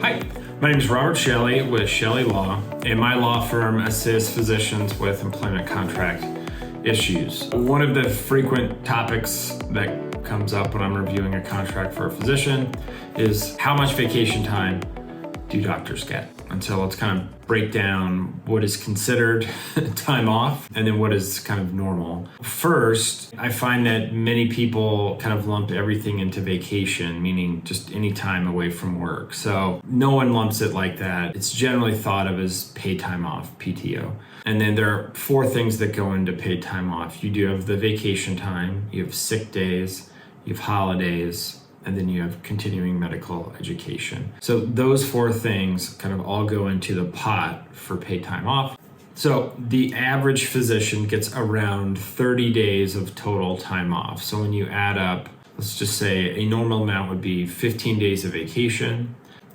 Hi, my name is Robert Chelle with Chelle Law, and my law firm assists physicians with employment contract issues. One of the frequent topics that comes up when I'm reviewing a contract for a physician is how much vacation time do doctors get? And so let's kind of break down what is considered time off and then what is kind of normal. First, I find that many people kind of lump everything into vacation, meaning just any time away from work. So no one lumps it like that. It's generally thought of as paid time off, PTO. And then there are four things that go into paid time off. You do have the vacation time, you have sick days, you have holidays, and then you have continuing medical education. So those four things kind of all go into the pot for paid time off. So the average physician gets around 30 days of total time off. So when you add up, let's just say a normal amount would be 15 days of vacation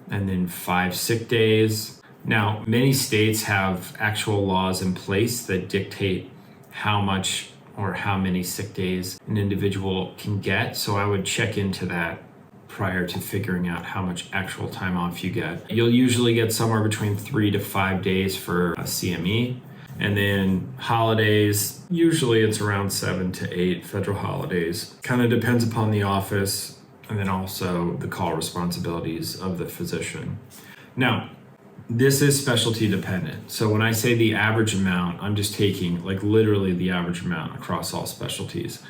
and then 5 sick days. Now, many states have actual laws in place that dictate how much or how many sick days an individual can get. So I would check into that prior to figuring out how much actual time off you get. You'll usually get somewhere between 3 to 5 days for a CME. And then holidays, usually it's around 7 to 8 federal holidays. Kind of depends upon the office and then also the call responsibilities of the physician. Now, this is specialty dependent. So when I say the average amount, I'm just taking like literally the average amount across all specialties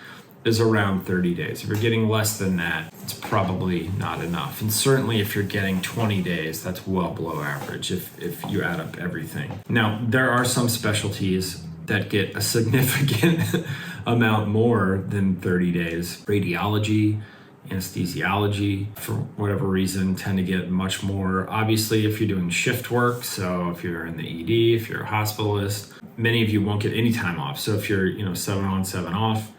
is around 30 days. If you're getting less than that, it's probably not enough. And certainly if you're getting 20 days, that's well below average if you add up everything. Now, there are some specialties that get a significant amount more than 30 days. Radiology, anesthesiology, for whatever reason, tend to get much more. Obviously, if you're doing shift work, so if you're in the ED, if you're a hospitalist, many of you won't get any time off. So if you're 7 on, 7 off,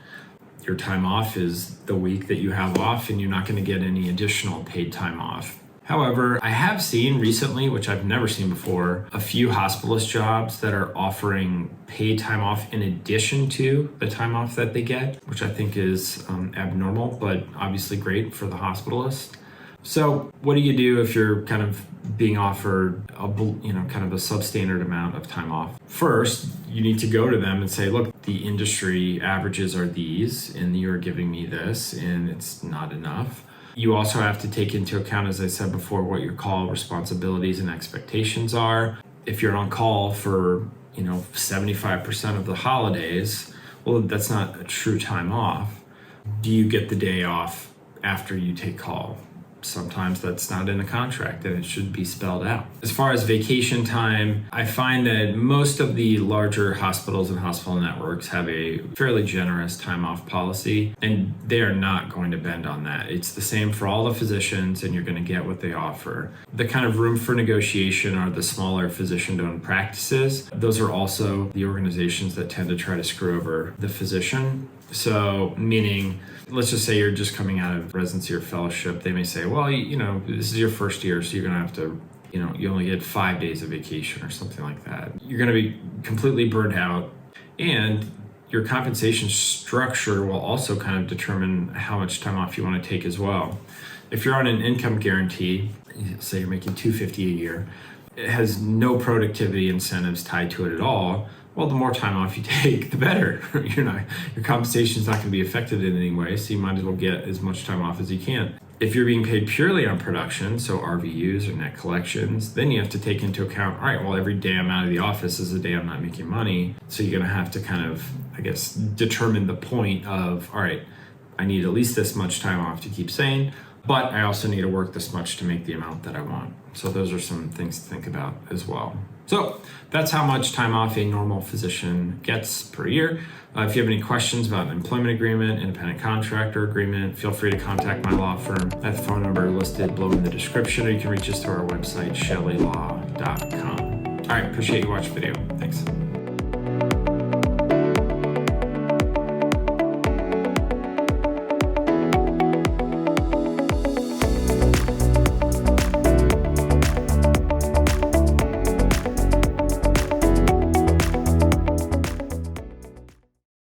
your time off is the week that you have off and you're not going to get any additional paid time off. However, I have seen recently, which I've never seen before, a few hospitalist jobs that are offering paid time off in addition to the time off that they get, which I think is abnormal, but obviously great for the hospitalist. So what do you do if you're kind of being offered kind of a substandard amount of time off? First, you need to go to them and say, look, the industry averages are these, and you're giving me this, and it's not enough. You also have to take into account, as I said before, what your call responsibilities and expectations are. If you're on call for 75% of the holidays, well, that's not a true time off. Do you get the day off after you take call? Sometimes that's not in the contract and it should be spelled out. As far as vacation time, I find that most of the larger hospitals and hospital networks have a fairly generous time off policy, and they are not going to bend on that. It's the same for all the physicians and you're going to get what they offer. The kind of room for negotiation are the smaller physician-owned practices. Those are also the organizations that tend to try to screw over the physician. So meaning, let's just say you're just coming out of residency or fellowship. They may say, well, this is your first year, so you're going to have to, you only get 5 days of vacation or something like that. You're going to be completely burned out, and your compensation structure will also kind of determine how much time off you want to take as well. If you're on an income guarantee, say you're making $250 a year, it has no productivity incentives tied to it at all. Well, the more time off you take, the better. Your compensation is not going to be affected in any way, so you might as well get as much time off as you can. If you're being paid purely on production, so RVUs or net collections, then you have to take into account, all right, well, every day I'm out of the office is a day I'm not making money. So you're going to have to kind of, determine the point of, all right, I need at least this much time off to keep sane, but I also need to work this much to make the amount that I want. So those are some things to think about as well. So that's how much time off a normal physician gets per year. If you have any questions about an employment agreement, independent contractor agreement, feel free to contact my law firm at the phone number listed below in the description, or you can reach us through our website, chellelaw.com. All right, appreciate you watching the video. Thanks.